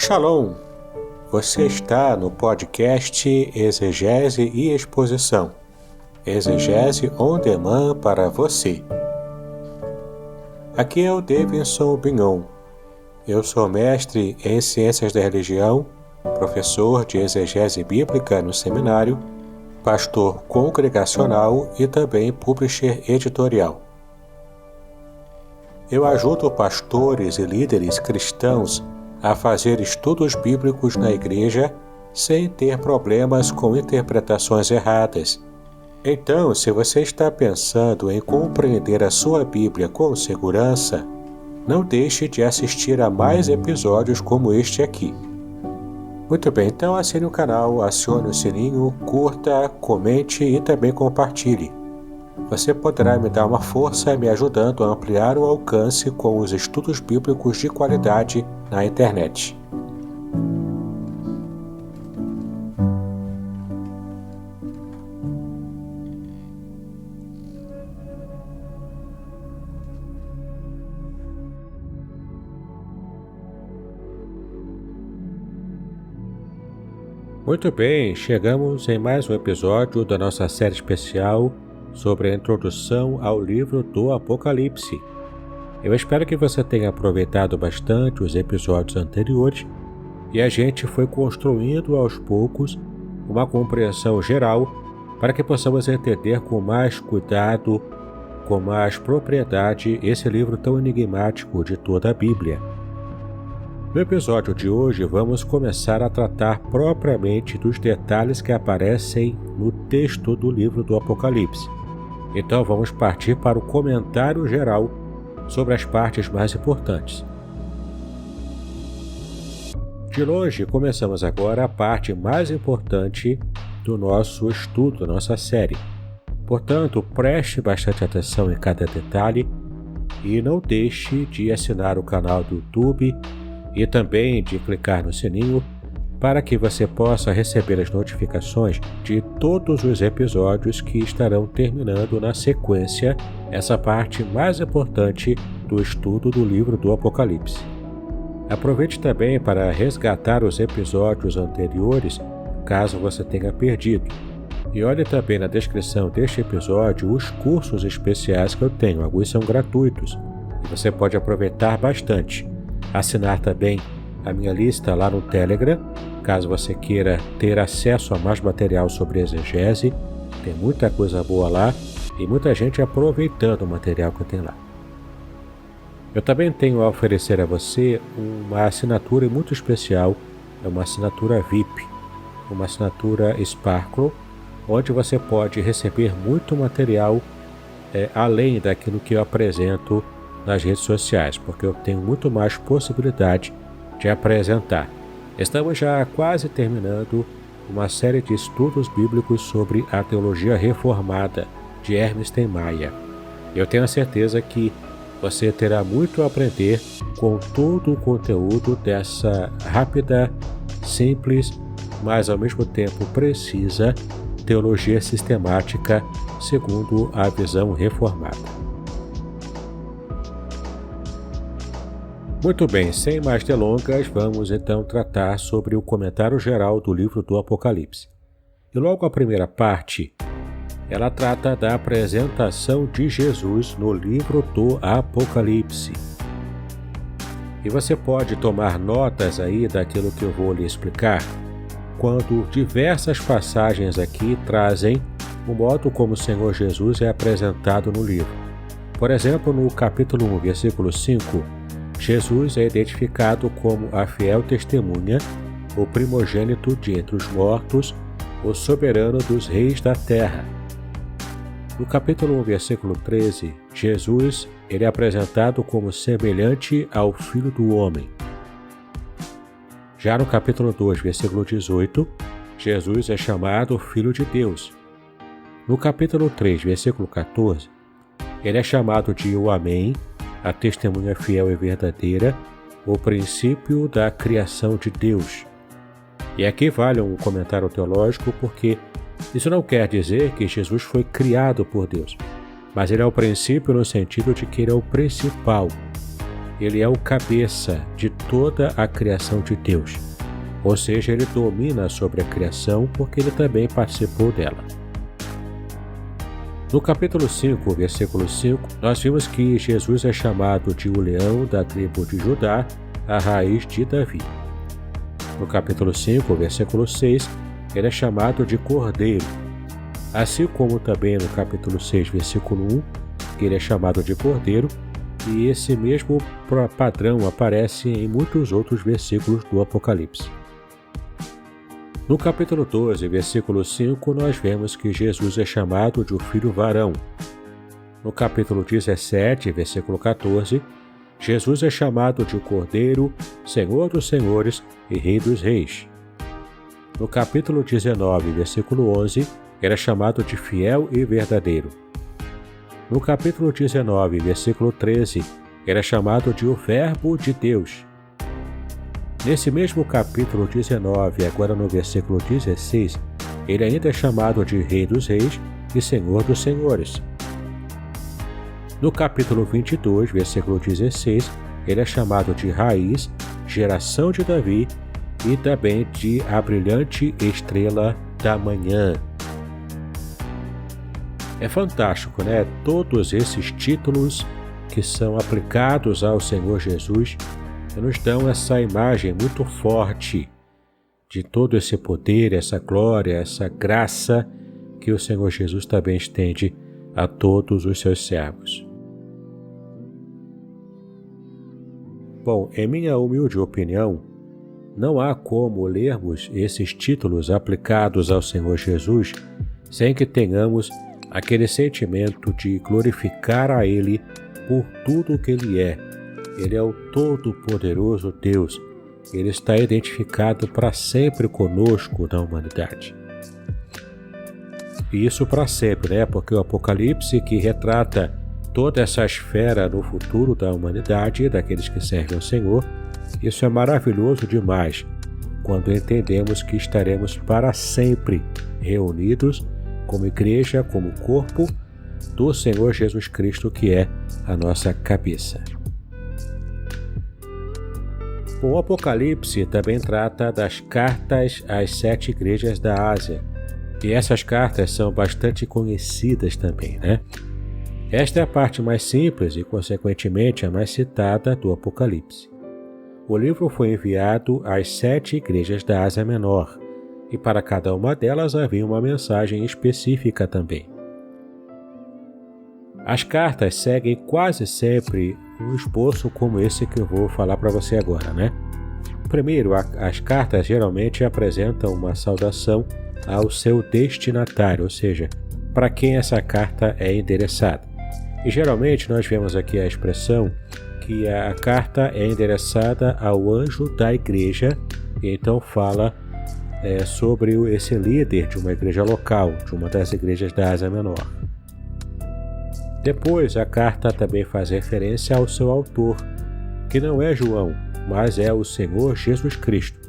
Shalom! Você está no podcast Exegese e Exposição. Exegese on demand para você. Aqui é o Davidson Bignon. Eu sou mestre em Ciências da Religião, professor de Exegese Bíblica no seminário, pastor congregacional e também publisher editorial. Eu ajudo pastores e líderes cristãos a fazer estudos bíblicos na igreja sem ter problemas com interpretações erradas. Então, se você está pensando em compreender a sua Bíblia com segurança, não deixe de assistir a mais episódios como este aqui. Muito bem, então assine o canal, acione o sininho, curta, comente e também compartilhe. Você poderá me dar uma força me ajudando a ampliar o alcance com os estudos bíblicos de qualidade na internet. Muito bem, chegamos em mais um episódio da nossa série especial sobre a introdução ao livro do Apocalipse. Eu espero que você tenha aproveitado bastante os episódios anteriores e a gente foi construindo aos poucos uma compreensão geral para que possamos entender com mais cuidado, com mais propriedade esse livro tão enigmático de toda a Bíblia. No episódio de hoje vamos começar a tratar propriamente dos detalhes que aparecem no texto do livro do Apocalipse. Então vamos partir para o comentário geral sobre as partes mais importantes. De longe, começamos agora a parte mais importante do nosso estudo, da nossa série. Portanto, preste bastante atenção em cada detalhe e não deixe de assinar o canal do YouTube e também de clicar no sininho para que você possa receber as notificações de todos os episódios que estarão terminando na sequência essa parte mais importante do estudo do livro do Apocalipse. Aproveite também para resgatar os episódios anteriores, caso você tenha perdido. E olhe também na descrição deste episódio os cursos especiais que eu tenho, alguns são gratuitos, e você pode aproveitar bastante. Assinar também a minha lista lá no Telegram, caso você queira ter acesso a mais material sobre exegese. Tem muita coisa boa lá e muita gente aproveitando o material que tem lá. Eu também tenho a oferecer a você uma assinatura muito especial, é uma assinatura VIP, uma assinatura Sparkle, onde você pode receber muito material além daquilo que eu apresento nas redes sociais, porque eu tenho muito mais possibilidade de apresentar. Estamos já quase terminando uma série de estudos bíblicos sobre a teologia reformada de Hermes Steinmeier. Eu tenho a certeza que você terá muito a aprender com todo o conteúdo dessa rápida, simples, mas ao mesmo tempo precisa teologia sistemática segundo a visão reformada. Muito bem, sem mais delongas, vamos então tratar sobre o comentário geral do livro do Apocalipse. E logo a primeira parte, ela trata da apresentação de Jesus no livro do Apocalipse. E você pode tomar notas aí daquilo que eu vou lhe explicar, quando diversas passagens aqui trazem o modo como o Senhor Jesus é apresentado no livro. Por exemplo, no capítulo 1, versículo 5, Jesus é identificado como a fiel testemunha, o primogênito de entre os mortos, o soberano dos reis da terra. No capítulo 1, versículo 13, Jesus é apresentado como semelhante ao Filho do Homem. Já no capítulo 2, versículo 18, Jesus é chamado Filho de Deus. No capítulo 3, versículo 14, ele é chamado de o Amém, a testemunha fiel e verdadeira, o princípio da criação de Deus. E aqui vale um comentário teológico, porque isso não quer dizer que Jesus foi criado por Deus, mas ele é o princípio no sentido de que ele é o principal. ele é o cabeça de toda a criação de Deus. Ou seja, ele domina sobre a criação porque ele também participou dela. No capítulo 5, versículo 5, nós vimos que Jesus é chamado de o leão da tribo de Judá, a raiz de Davi. No capítulo 5, versículo 6, ele é chamado de cordeiro. Assim como também no capítulo 6, versículo 1, que ele é chamado de cordeiro, e esse mesmo padrão aparece em muitos outros versículos do Apocalipse. No capítulo 12, versículo 5, nós vemos que Jesus é chamado de o Filho Varão. No capítulo 17, versículo 14, Jesus é chamado de o Cordeiro, Senhor dos Senhores e Rei dos Reis. No capítulo 19, versículo 11, ele é chamado de Fiel e Verdadeiro. No capítulo 19, versículo 13, ele é chamado de o Verbo de Deus. Nesse mesmo capítulo 19, agora no versículo 16, ele ainda é chamado de Rei dos Reis e Senhor dos Senhores. No capítulo 22, versículo 16, ele é chamado de Raiz, Geração de Davi e também de a Brilhante Estrela da Manhã. É fantástico, né? Todos esses títulos que são aplicados ao Senhor Jesus nos dão essa imagem muito forte de todo esse poder, essa glória, essa graça que o Senhor Jesus também estende a todos os seus servos. Bom, em minha humilde opinião, não há como lermos esses títulos aplicados ao Senhor Jesus sem que tenhamos aquele sentimento de glorificar a Ele por tudo o que Ele é. Ele é o Todo-Poderoso Deus. Ele está identificado para sempre conosco na humanidade. E isso para sempre, né? Porque o Apocalipse, que retrata toda essa esfera no futuro da humanidade, daqueles que servem ao Senhor, isso é maravilhoso demais, quando entendemos que estaremos para sempre reunidos como igreja, como corpo do Senhor Jesus Cristo, que é a nossa cabeça. O Apocalipse também trata das cartas às 7 igrejas da Ásia, e essas cartas são bastante conhecidas também, né? Esta é a parte mais simples e, consequentemente, a mais citada do Apocalipse. O livro foi enviado às 7 igrejas da Ásia Menor, e para cada uma delas havia uma mensagem específica também. As cartas seguem quase sempre um esboço como esse que eu vou falar para você agora, né? Primeiro, as cartas geralmente apresentam uma saudação ao seu destinatário, ou seja, para quem essa carta é endereçada. E geralmente nós vemos aqui a expressão que a carta é endereçada ao anjo da igreja, e então fala sobre esse líder de uma igreja local, de uma das igrejas da Ásia Menor. Depois, a carta também faz referência ao seu autor, que não é João, mas é o Senhor Jesus Cristo.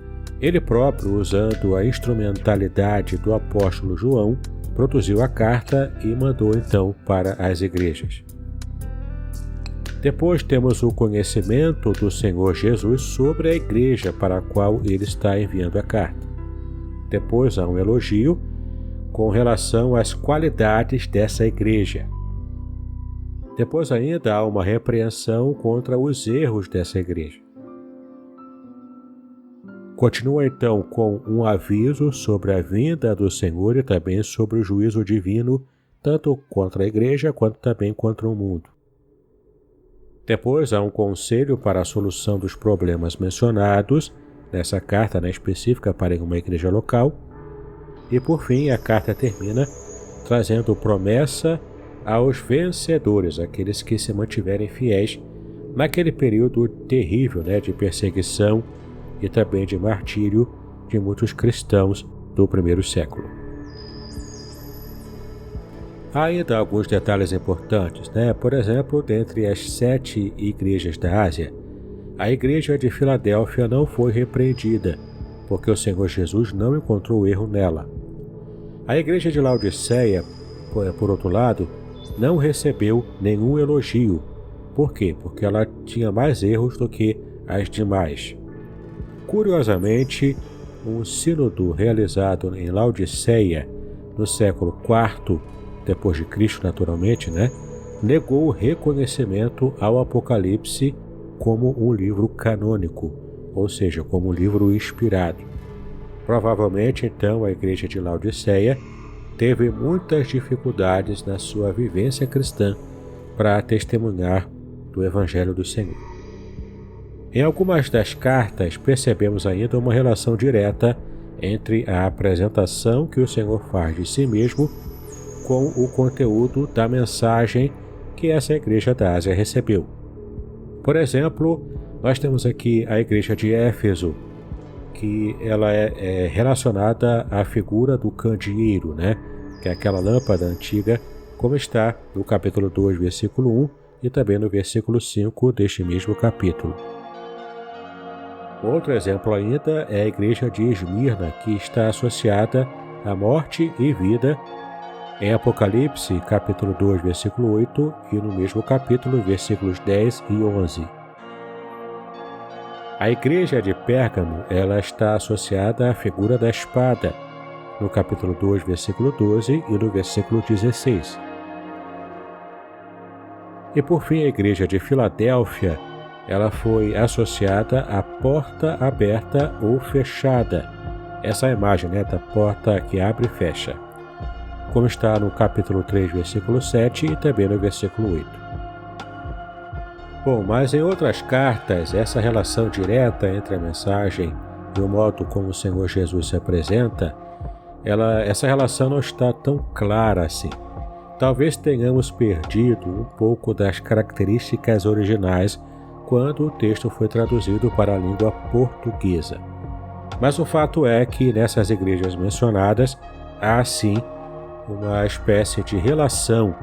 Ele próprio, usando a instrumentalidade do apóstolo João, produziu a carta e mandou então para as igrejas. Depois temos o conhecimento do Senhor Jesus sobre a igreja para a qual ele está enviando a carta. Depois há um elogio com relação às qualidades dessa igreja. Depois ainda há uma repreensão contra os erros dessa igreja. Continua então com um aviso sobre a vinda do Senhor e também sobre o juízo divino, tanto contra a igreja quanto também contra o mundo. Depois há um conselho para a solução dos problemas mencionados nessa carta, específica para uma igreja local. E por fim, a carta termina trazendo promessa aos vencedores, aqueles que se mantiverem fiéis naquele período terrível de perseguição e também de martírio de muitos cristãos do primeiro século. Há ainda alguns detalhes importantes, Por exemplo, dentre as 7 igrejas da Ásia, a igreja de Filadélfia não foi repreendida, porque o Senhor Jesus não encontrou erro nela. A igreja de Laodiceia, por outro lado, não recebeu nenhum elogio, Por quê? Porque ela tinha mais erros do que as demais. Curiosamente, um sínodo realizado em Laodiceia, no século IV depois de Cristo, naturalmente, negou o reconhecimento ao Apocalipse como um livro canônico, ou seja, como um livro inspirado. Provavelmente, então, a igreja de Laodiceia teve muitas dificuldades na sua vivência cristã para testemunhar do Evangelho do Senhor. Em algumas das cartas, percebemos ainda uma relação direta entre a apresentação que o Senhor faz de si mesmo com o conteúdo da mensagem que essa igreja da Ásia recebeu. Por exemplo, nós temos aqui a igreja de Éfeso, que ela é relacionada à figura do candeeiro, que é aquela lâmpada antiga, como está no capítulo 2, versículo 1 e também no versículo 5 deste mesmo capítulo. Outro exemplo ainda é a igreja de Esmirna, que está associada à morte e vida em Apocalipse, capítulo 2, versículo 8 e no mesmo capítulo, versículos 10 e 11. A igreja de Pérgamo, ela está associada à figura da espada, no capítulo 2, versículo 12 e no versículo 16. E por fim, a igreja de Filadélfia, ela foi associada à porta aberta ou fechada. Essa é a imagem da porta que abre e fecha, como está no capítulo 3, versículo 7 e também no versículo 8. Bom, mas em outras cartas, essa relação direta entre a mensagem e o modo como o Senhor Jesus se apresenta, essa relação não está tão clara assim. Talvez tenhamos perdido um pouco das características originais quando o texto foi traduzido para a língua portuguesa. Mas o fato é que nessas igrejas mencionadas há sim uma espécie de relação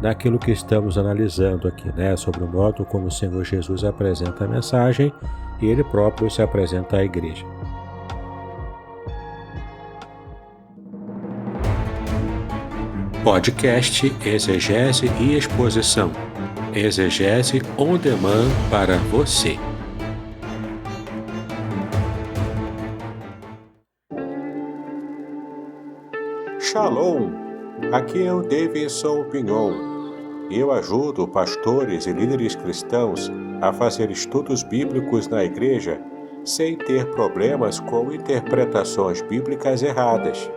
naquilo que estamos analisando aqui, sobre o modo como o Senhor Jesus apresenta a mensagem e ele próprio se apresenta à igreja. Podcast Exegese e Exposição. Exegese on demand para você. Shalom! Aqui é o Davidson Pignon. Eu ajudo pastores e líderes cristãos a fazer estudos bíblicos na igreja sem ter problemas com interpretações bíblicas erradas.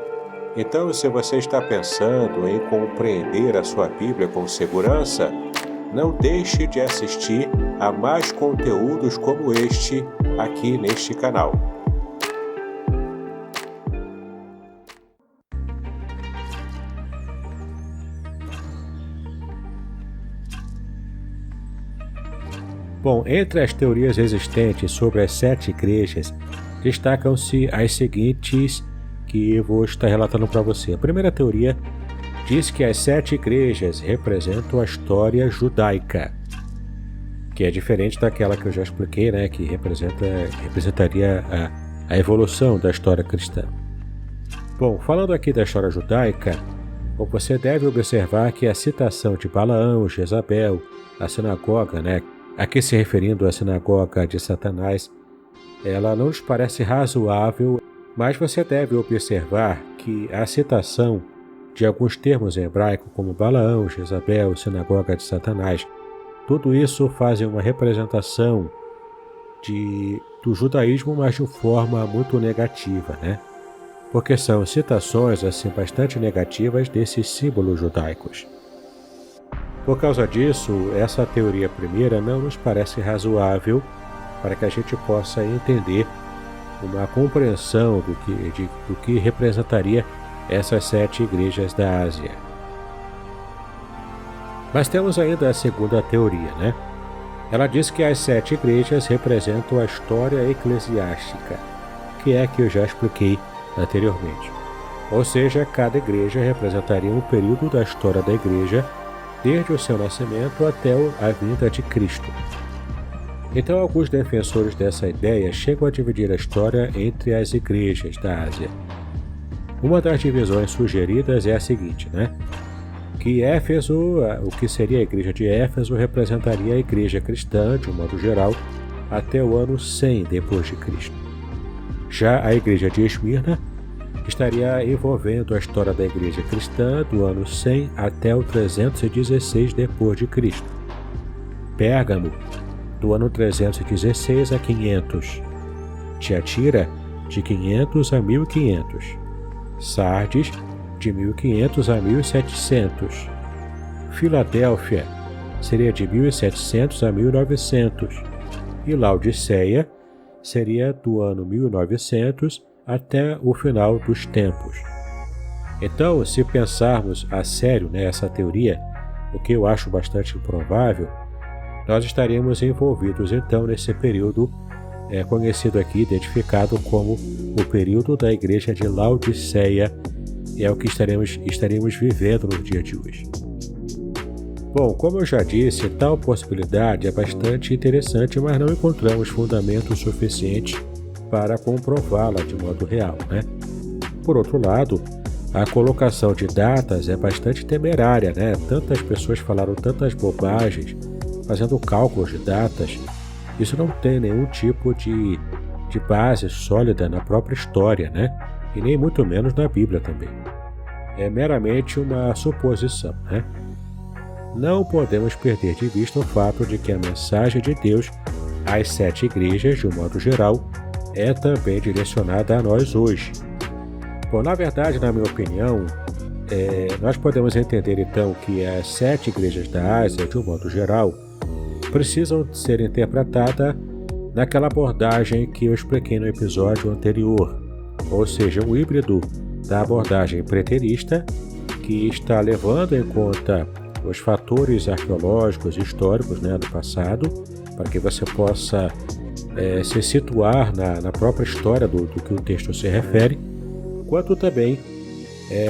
Então, se você está pensando em compreender a sua Bíblia com segurança, não deixe de assistir a mais conteúdos como este aqui neste canal. Bom, entre as teorias existentes sobre as 7 igrejas, destacam-se as seguintes que eu vou estar relatando para você. A primeira teoria diz que as 7 igrejas representam a história judaica, que é diferente daquela que eu já expliquei, que representaria a evolução da história cristã. Bom, falando aqui da história judaica, você deve observar que a citação de Balaão, Jezabel, a sinagoga, aqui se referindo à sinagoga de Satanás, ela não nos parece razoável, mas você deve observar que a citação de alguns termos em hebraico, como Balaão, Jezabel, sinagoga de Satanás, tudo isso faz uma representação do judaísmo, mas de forma muito negativa, porque são citações assim bastante negativas desses símbolos judaicos. Por causa disso, essa teoria primeira não nos parece razoável para que a gente possa entender uma compreensão do que representaria essas 7 igrejas da Ásia. Mas temos ainda a segunda teoria, Ela diz que as 7 igrejas representam a história eclesiástica, que é a que eu já expliquei anteriormente. Ou seja, cada igreja representaria um período da história da igreja, desde o seu nascimento até a vinda de Cristo. Então, alguns defensores dessa ideia chegam a dividir a história entre as igrejas da Ásia. Uma das divisões sugeridas é a seguinte, que que Éfeso, o que seria a igreja de Éfeso, representaria a igreja cristã, de um modo geral, até o ano 100 depois de Cristo. Já a igreja de Esmirna estaria envolvendo a história da igreja cristã do ano 100 até o 316 depois de Cristo. Pérgamo, do ano 316 a 500. Tiatira, de 500 a 1500. Sardes, de 1500 a 1700. Filadélfia seria de 1700 a 1900. E Laodiceia seria do ano 1900 até o final dos tempos. Então, se pensarmos a sério nessa teoria, o que eu acho bastante improvável, nós estaríamos envolvidos então nesse período conhecido aqui, identificado como o período da igreja de Laodiceia, e é o que estaremos vivendo no dia de hoje. Bom, como eu já disse, tal possibilidade é bastante interessante, mas não encontramos fundamentos suficientes para comprová-la de modo real, né? Por outro lado, a colocação de datas é bastante temerária, né? Tantas pessoas falaram tantas bobagens, fazendo cálculos de datas. Isso não tem nenhum tipo de base sólida na própria história, né? E nem muito menos na Bíblia também. É meramente uma suposição, né? Não podemos perder de vista o fato de que a mensagem de Deus às 7 igrejas, de um modo geral, é também direcionada a nós hoje. Bom, na verdade, na minha opinião, nós podemos entender então que as 7 igrejas da Ásia, de um modo geral, precisam ser interpretadas naquela abordagem que eu expliquei no episódio anterior, ou seja, um híbrido da abordagem preterista, que está levando em conta os fatores arqueológicos e históricos, né, do passado, para que você possa se situar na própria história do que o texto se refere, quanto também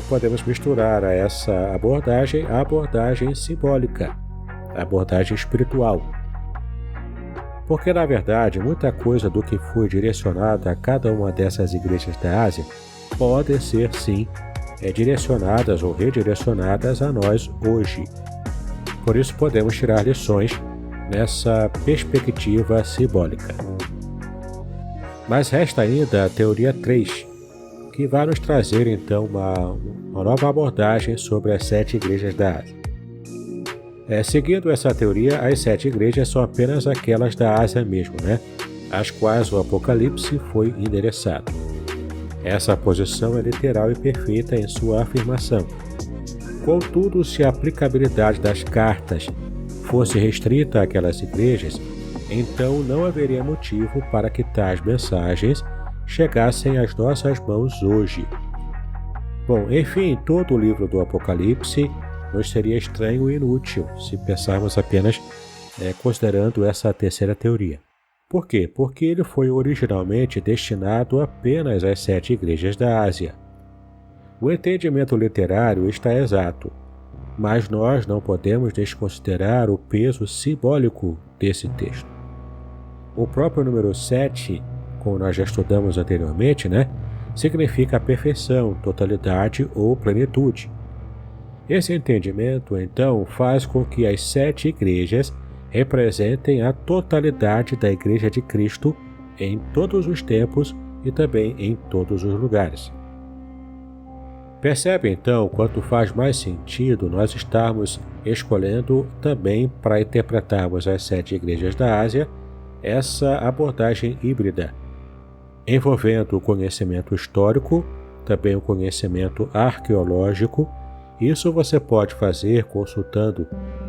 podemos misturar a essa abordagem a abordagem simbólica, a abordagem espiritual. Porque, na verdade, muita coisa do que foi direcionada a cada uma dessas igrejas da Ásia podem ser, sim, direcionadas ou redirecionadas a nós hoje. Por isso, podemos tirar lições nessa perspectiva simbólica. Mas resta ainda a teoria 3, que vai nos trazer, então, uma nova abordagem sobre as 7 igrejas da Ásia. Seguindo essa teoria, as 7 igrejas são apenas aquelas da Ásia mesmo, né? Às quais o Apocalipse foi endereçado. Essa posição é literal e perfeita em sua afirmação. Contudo, se a aplicabilidade das cartas fosse restrita àquelas igrejas, então não haveria motivo para que tais mensagens chegassem às nossas mãos hoje. Bom, enfim, todo o livro do Apocalipse nos seria estranho e inútil se pensarmos apenas considerando essa terceira teoria. Por quê? Porque ele foi originalmente destinado apenas às 7 igrejas da Ásia. O entendimento literário está exato, mas nós não podemos desconsiderar o peso simbólico desse texto. O próprio número 7, como nós já estudamos anteriormente, né, significa perfeição, totalidade ou plenitude. Esse entendimento, então, faz com que as 7 igrejas representem a totalidade da Igreja de Cristo em todos os tempos e também em todos os lugares. Percebe, então, quanto faz mais sentido nós estarmos escolhendo também para interpretarmos as 7 igrejas da Ásia essa abordagem híbrida, envolvendo o conhecimento histórico, também o conhecimento arqueológico. Isso você pode fazer consultando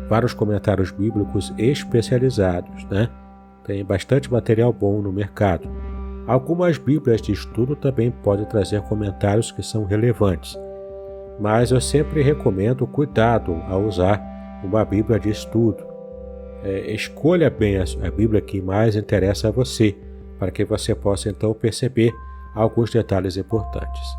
vários comentários bíblicos especializados, né? Tem bastante material bom no mercado. Algumas bíblias de estudo também podem trazer comentários que são relevantes, mas eu sempre recomendo cuidado ao usar uma bíblia de estudo. Escolha bem a bíblia que mais interessa a você, para que você possa então perceber alguns detalhes importantes.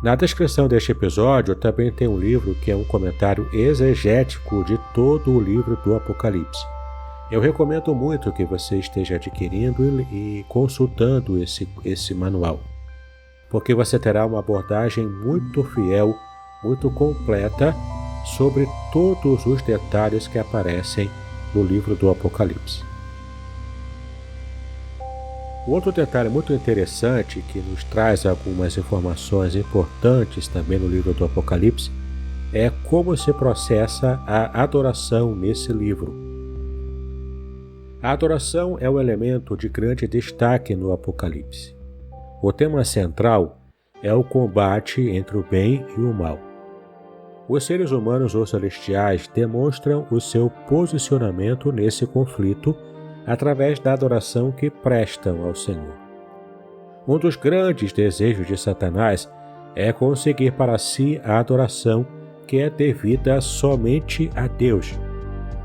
Na descrição deste episódio também tem um livro que é um comentário exegético de todo o livro do Apocalipse. Eu recomendo muito que você esteja adquirindo e consultando esse manual, porque você terá uma abordagem muito fiel muito completa sobre todos os detalhes que aparecem no livro do Apocalipse. Outro detalhe muito interessante que nos traz algumas informações importantes também no livro do Apocalipse é como se processa a adoração nesse livro. A adoração é um elemento de grande destaque no Apocalipse. O tema central é o combate entre o bem e o mal. Os seres humanos ou celestiais demonstram o seu posicionamento nesse conflito através da adoração que prestam ao Senhor. Um dos grandes desejos de Satanás é conseguir para si a adoração que é devida somente a Deus.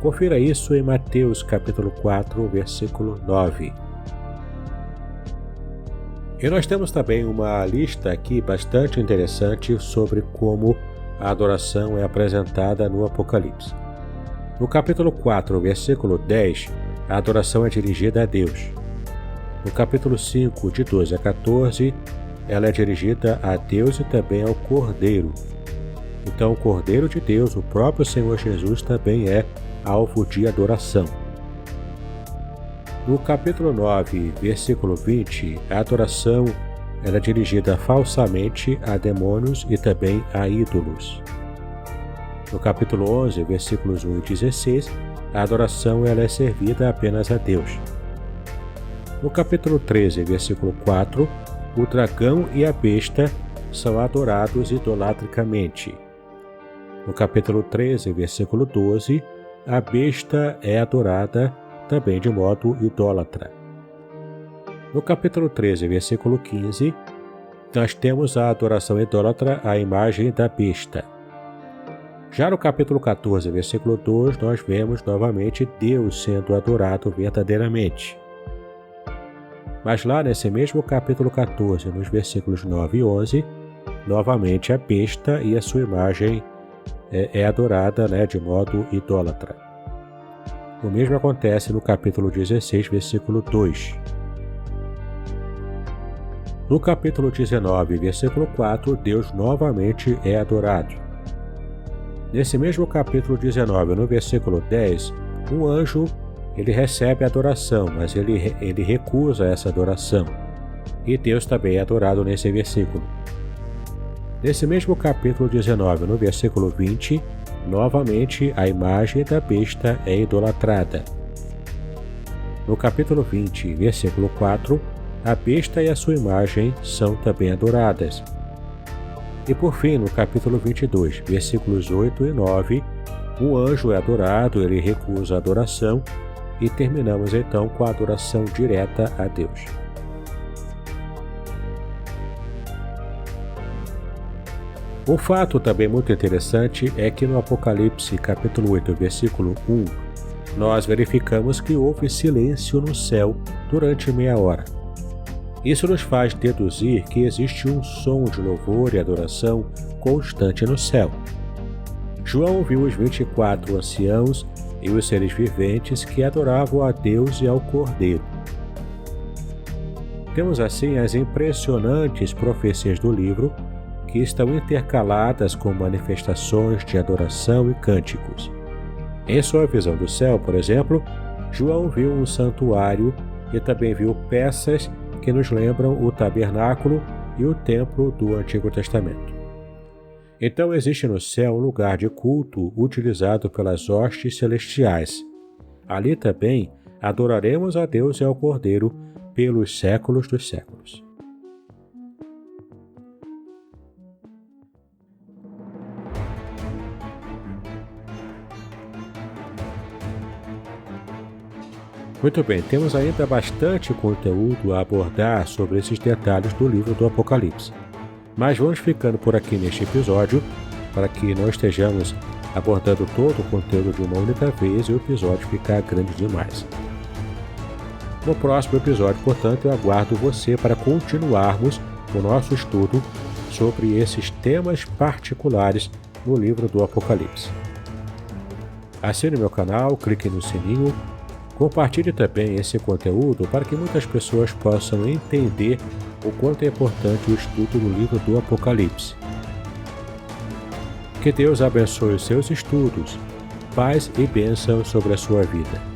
Confira isso em Mateus capítulo 4, versículo 9. E nós temos também uma lista aqui bastante interessante sobre como a adoração é apresentada no Apocalipse. No capítulo 4, versículo 10, a adoração é dirigida a Deus. No capítulo 5, de 12 a 14, ela é dirigida a Deus e também ao Cordeiro. Então, o Cordeiro de Deus, o próprio Senhor Jesus, também é alvo de adoração. No capítulo 9, versículo 20, a adoração é dirigida falsamente a demônios e também a ídolos. No capítulo 11, versículos 1 e 16, a adoração é servida apenas a Deus. No capítulo 13, versículo 4, o dragão e a besta são adorados idolatricamente. No capítulo 13, versículo 12, a besta é adorada também de modo idólatra. No capítulo 13, versículo 15, nós temos a adoração idólatra à imagem da besta. Já no capítulo 14, versículo 2, nós vemos novamente Deus sendo adorado verdadeiramente. Mas lá nesse mesmo capítulo 14, nos versículos 9 e 11, novamente a besta e a sua imagem é adorada de modo idólatra. O mesmo acontece no capítulo 16, versículo 2. No capítulo 19, versículo 4, Deus novamente é adorado. Nesse mesmo capítulo 19, no versículo 10, um anjo ele recebe a adoração, mas ele recusa essa adoração. E Deus também é adorado nesse versículo. Nesse mesmo capítulo 19, no versículo 20, novamente a imagem da besta é idolatrada. No capítulo 20, versículo 4, a besta e a sua imagem são também adoradas. E por fim, no capítulo 22, versículos 8 e 9, o anjo é adorado, ele recusa a adoração, e terminamos então com a adoração direta a Deus. Um fato também muito interessante é que no Apocalipse, capítulo 8, versículo 1, nós verificamos que houve silêncio no céu durante meia hora. Isso nos faz deduzir que existe um som de louvor e adoração constante no céu. João viu os 24 anciãos e os seres viventes que adoravam a Deus e ao Cordeiro. Temos assim as impressionantes profecias do livro, que estão intercaladas com manifestações de adoração e cânticos. Em sua visão do céu, por exemplo, João viu um santuário e também viu peças que nos lembram o tabernáculo e o templo do Antigo Testamento. Então existe no céu um lugar de culto utilizado pelas hostes celestiais. Ali também adoraremos a Deus e ao Cordeiro pelos séculos dos séculos. Muito bem, temos ainda bastante conteúdo a abordar sobre esses detalhes do livro do Apocalipse. Mas vamos ficando por aqui neste episódio, para que não estejamos abordando todo o conteúdo de uma única vez e o episódio ficar grande demais. No próximo episódio, portanto, eu aguardo você para continuarmos o nosso estudo sobre esses temas particulares no livro do Apocalipse. Assine meu canal, clique no sininho, compartilhe também esse conteúdo para que muitas pessoas possam entender o quanto é importante o estudo do livro do Apocalipse. Que Deus abençoe os seus estudos, paz e bênção sobre a sua vida.